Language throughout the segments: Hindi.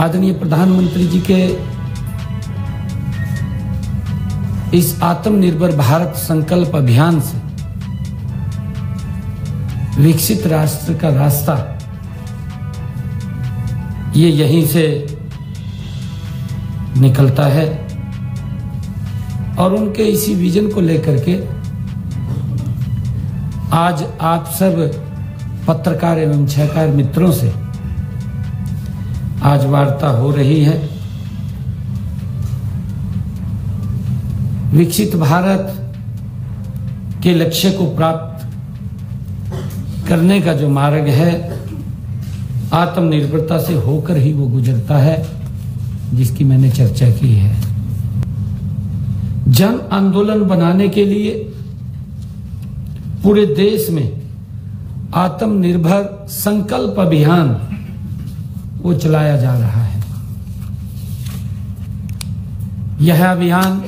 आदरणीय प्रधानमंत्री जी के इस आत्मनिर्भर भारत संकल्प अभियान से विकसित राष्ट्र का रास्ता ये यहीं से निकलता है और उनके इसी विजन को लेकर के आज आप सब पत्रकार एवं छायाकार मित्रों से आज वार्ता हो रही है। विकसित भारत के लक्ष्य को प्राप्त करने का जो मार्ग है आत्मनिर्भरता से होकर ही वो गुजरता है, जिसकी मैंने चर्चा की है। जन आंदोलन बनाने के लिए पूरे देश में आत्मनिर्भर संकल्प अभियान वो चलाया जा रहा है। यह अभियान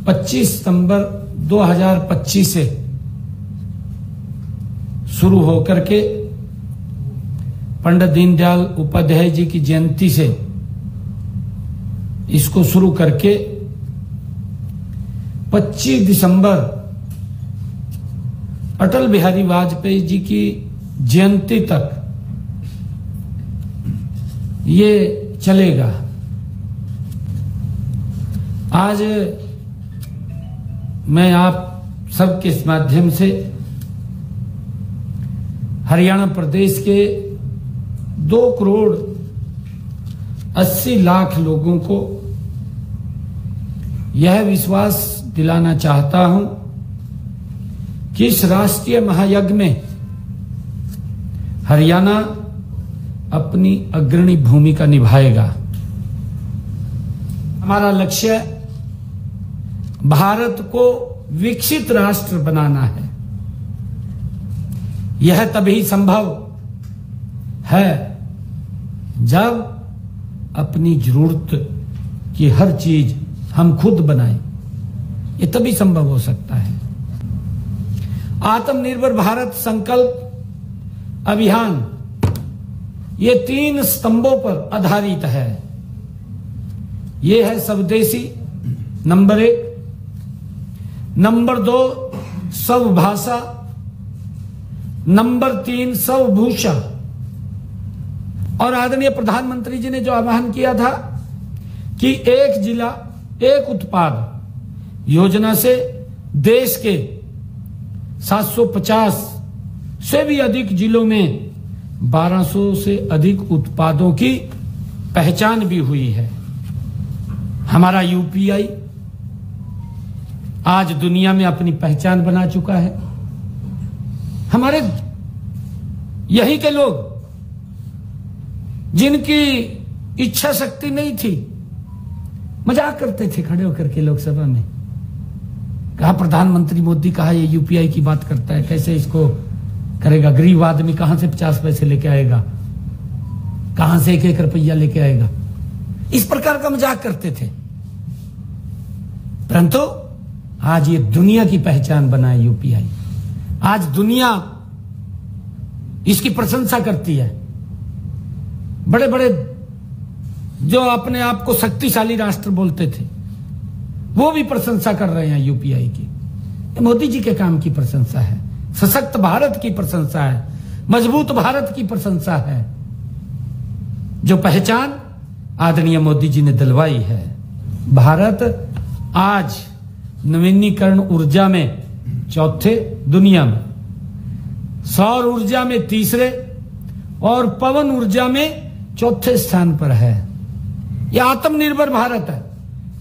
25 सितंबर 2025 से शुरू होकर के पंडित दीनदयाल उपाध्याय जी की जयंती से इसको शुरू करके 25 दिसंबर अटल बिहारी वाजपेयी जी की जयंती तक ये चलेगा। आज मैं आप सबके इस माध्यम से हरियाणा प्रदेश के 2 करोड़ 80 लाख लोगों को यह विश्वास दिलाना चाहता हूं कि इस राष्ट्रीय महायज्ञ में हरियाणा अपनी अग्रणी भूमिका निभाएगा। हमारा लक्ष्य भारत को विकसित राष्ट्र बनाना है। यह तभी संभव है जब अपनी जरूरत की हर चीज हम खुद बनाएं। ये तभी संभव हो सकता है। आत्मनिर्भर भारत संकल्प अभियान ये 3 स्तंभों पर आधारित है। ये है स्वदेशी नंबर 1, नंबर 2 स्वभाषा, नंबर 3 स्वभूषा। और आदरणीय प्रधानमंत्री जी ने जो आह्वान किया था कि एक जिला एक उत्पाद योजना से देश के 750 से भी अधिक जिलों में 1200 से अधिक उत्पादों की पहचान भी हुई है। हमारा यूपीआई आज दुनिया में अपनी पहचान बना चुका है। हमारे यही के लोग जिनकी इच्छा शक्ति नहीं थी मजाक करते थे खड़े होकर के लोकसभा में, कहा प्रधानमंत्री मोदी कहा ये यूपीआई की बात करता है, कैसे इसको करेगा? गरीब आदमी कहां से 50 पैसे लेके आएगा, कहां से 1-1 रुपया लेके आएगा? इस प्रकार का मजाक करते थे। परंतु आज ये दुनिया की पहचान बना है यूपीआई। आज दुनिया इसकी प्रशंसा करती है। बड़े बड़े जो अपने आप को शक्तिशाली राष्ट्र बोलते थे वो भी प्रशंसा कर रहे हैं यूपीआई की। मोदी जी के काम की प्रशंसा है, सशक्त भारत की प्रशंसा है, मजबूत भारत की प्रशंसा है, जो पहचान आदरणीय मोदी जी ने दिलवाई है। भारत आज नवीनीकरण ऊर्जा में 4थे दुनिया में, सौर ऊर्जा में 3रे और पवन ऊर्जा में 4थे स्थान पर है। यह आत्मनिर्भर भारत है,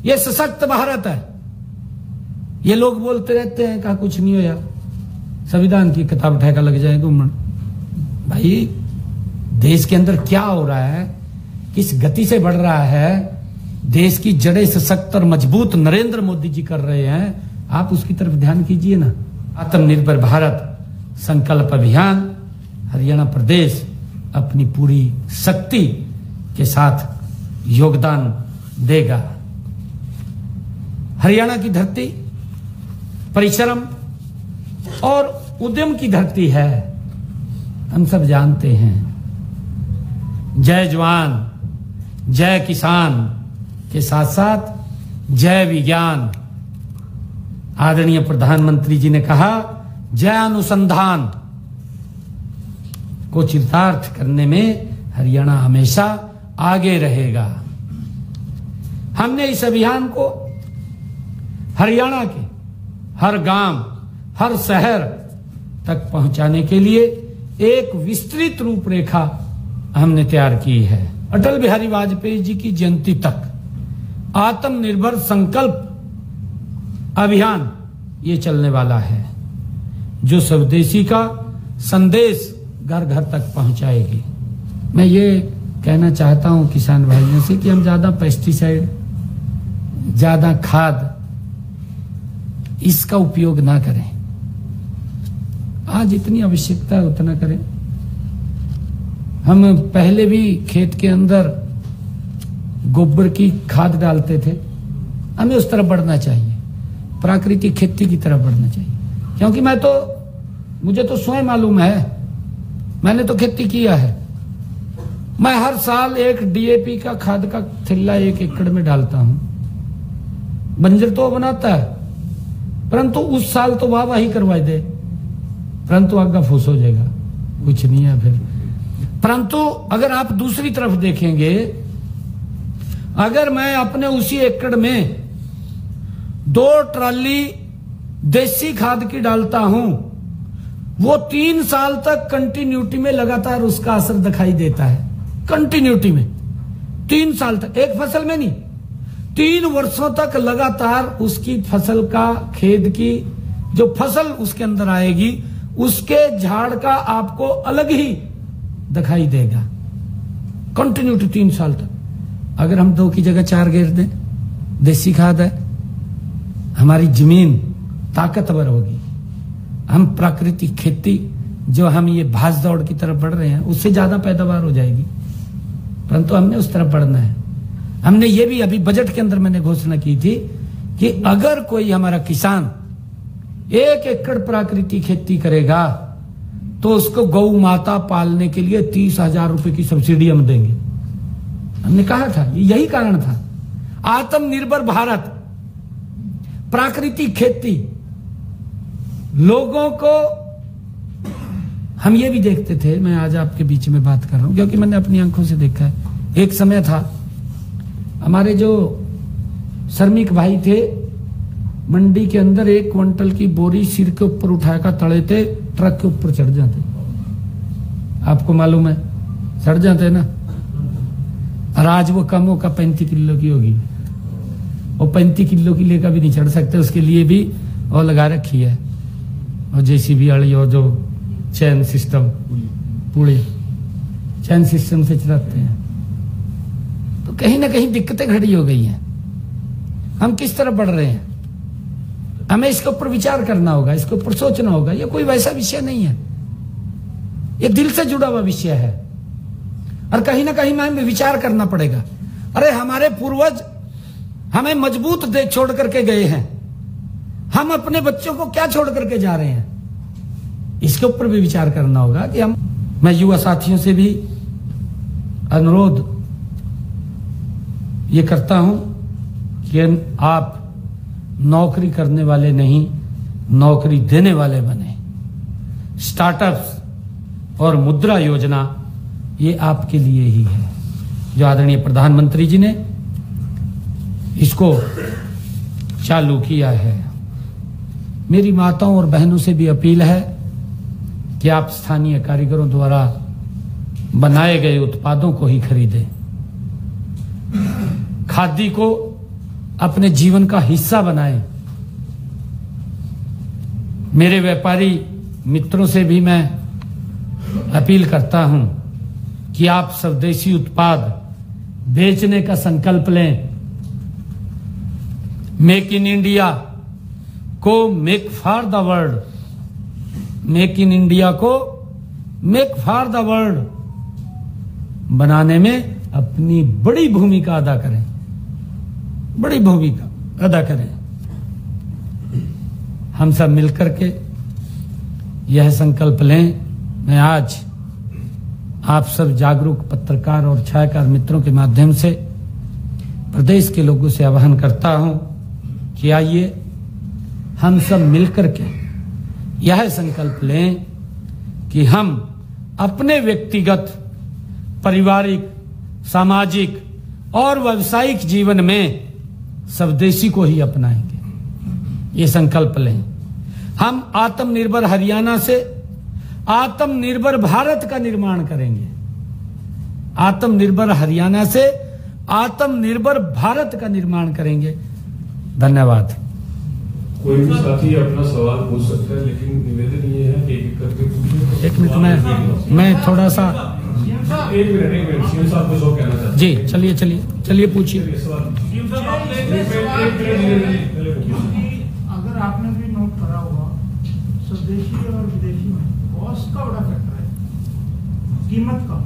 यह सशक्त भारत है। ये लोग बोलते रहते हैं कहा कुछ नहीं हो यार, संविधान की किताब उठा कर लग जाएगा घूमन। भाई देश के अंदर क्या हो रहा है, किस गति से बढ़ रहा है, देश की जड़ें सशक्त और मजबूत नरेंद्र मोदी जी कर रहे हैं, आप उसकी तरफ ध्यान कीजिए ना। आत्मनिर्भर भारत संकल्प अभियान हरियाणा प्रदेश अपनी पूरी शक्ति के साथ योगदान देगा। हरियाणा की धरती परिश्रम और उद्यम की धरती है, हम सब जानते हैं। जय जवान, जय किसान के साथ साथ जय विज्ञान। आदरणीय प्रधानमंत्री जी ने कहा, जय अनुसंधान को चरितार्थ करने में हरियाणा हमेशा आगे रहेगा। हमने इस अभियान को हरियाणा के हर गांव, हर शहर तक पहुंचाने के लिए एक विस्तृत रूपरेखा हमने तैयार की है। अटल बिहारी वाजपेयी जी की जयंती तक आत्मनिर्भर संकल्प अभियान ये चलने वाला है, जो स्वदेशी का संदेश घर घर तक पहुंचाएगी। मैं ये कहना चाहता हूं किसान भाइयों से कि हम ज्यादा पेस्टिसाइड, ज्यादा खाद इसका उपयोग ना करें। आज इतनी आवश्यकता है उतना करें। हम पहले भी खेत के अंदर गोबर की खाद डालते थे, हमें उस तरफ बढ़ना चाहिए, प्राकृतिक खेती की तरफ बढ़ना चाहिए। क्योंकि मुझे तो स्वयं मालूम है, मैंने तो खेती किया है। मैं हर साल एक डीएपी का खाद का थैला 1 एकड़ में डालता हूं। बंजर तो बनाता है, परंतु उस साल तो वाह ही करवाई दे, परंतु आगा फूस हो जाएगा, कुछ नहीं है फिर। परंतु अगर आप दूसरी तरफ देखेंगे, अगर मैं अपने उसी एकड़ में 2 ट्राली देसी खाद की डालता हूं, वो 3 साल तक कंटिन्यूटी में लगातार उसका असर दिखाई देता है। कंटिन्यूटी में 3 साल तक, एक फसल में नहीं, 3 वर्षों तक लगातार उसकी फसल का, खेत की जो फसल उसके अंदर आएगी, उसके झाड़ का आपको अलग ही दिखाई देगा। कंटिन्यूटी 3 साल तक। अगर हम 2 की जगह 4 घेर दें, देसी खाद है, हमारी जमीन ताकतवर होगी। हम प्राकृतिक खेती, जो हम ये भाग दौड़ की तरफ बढ़ रहे हैं, उससे ज्यादा पैदावार हो जाएगी। परंतु हमने उस तरफ बढ़ना है। हमने ये भी अभी बजट के अंदर मैंने घोषणा की थी कि अगर कोई हमारा किसान 1 एकड़ प्राकृतिक खेती करेगा तो उसको गौ माता पालने के लिए 30,000 रुपए की सब्सिडी हम देंगे। हमने कहा था, यही कारण था। आत्मनिर्भर भारत, प्राकृतिक खेती, लोगों को हम ये भी देखते थे। मैं आज आपके बीच में बात कर रहा हूं क्योंकि मैंने अपनी आंखों से देखा है। एक समय था, हमारे जो श्रमिक भाई थे, मंडी के अंदर 1 क्विंटल की बोरी सिर के ऊपर उठाकर तड़े थे, ट्रक के ऊपर चढ़ जाते। आपको मालूम है, चढ़ जाते ना। और आज वो कम होकर 35 किलो की होगी। वो 35 किलो की लेकर भी नहीं चढ़ सकते, उसके लिए भी और लगा रखी है, और जेसीबी वाली, और जो चैन सिस्टम, पूरे चैन सिस्टम से चलाते हैं। तो कहीं ना कहीं दिक्कतें खड़ी हो गई हैं। हम किस तरफ बढ़ रहे हैं, हमें इसके ऊपर विचार करना होगा, इसके ऊपर सोचना होगा। ये कोई वैसा विषय नहीं है, ये दिल से जुड़ा हुआ विषय है। और कहीं ना कहीं हमें विचार करना पड़ेगा। अरे हमारे पूर्वज हमें मजबूत देश छोड़ करके गए हैं, हम अपने बच्चों को क्या छोड़ करके जा रहे हैं, इसके ऊपर भी विचार करना होगा कि मैं युवा साथियों से भी अनुरोध ये करता हूं कि आप नौकरी करने वाले नहीं, नौकरी देने वाले बने। स्टार्टअप्स और मुद्रा योजना ये आपके लिए ही है, जो आदरणीय प्रधानमंत्री जी ने इसको चालू किया है। मेरी माताओं और बहनों से भी अपील है कि आप स्थानीय कारीगरों द्वारा बनाए गए उत्पादों को ही खरीदें। खादी को अपने जीवन का हिस्सा बनाएं। मेरे व्यापारी मित्रों से भी मैं अपील करता हूं कि आप स्वदेशी उत्पाद बेचने का संकल्प लें। मेक इन इंडिया को make for the world, make in India को मेक फॉर द वर्ल्ड बनाने में अपनी बड़ी भूमिका अदा करें, बड़ी भूमिका अदा करें। हम सब मिलकर के यह संकल्प लें। मैं आज आप सब जागरूक पत्रकार और छायाकार मित्रों के माध्यम से प्रदेश के लोगों से आह्वान करता हूं कि आइए हम सब मिलकर के यह संकल्प लें कि हम अपने व्यक्तिगत, पारिवारिक, सामाजिक और व्यावसायिक जीवन में स्वदेशी को ही अपनाएंगे। ये संकल्प लें। हम आत्मनिर्भर हरियाणा से आत्मनिर्भर भारत का निर्माण करेंगे। आत्मनिर्भर हरियाणा से आत्मनिर्भर भारत का निर्माण करेंगे। धन्यवाद। कोई भी साथी अपना सवाल पूछ सकता है, लेकिन निवेदन ये है कि एक करके पूछिए। एक मिनट मैं थोड़ा सा एक मिनट सीएम साहब कुछ और कहना चाहते हैं। जी चलिए पूछिए। अगर आपने भी नोट करा होगा, स्वदेशी और विदेशी में कॉस्ट का बड़ा फैक्टर है, कीमत का।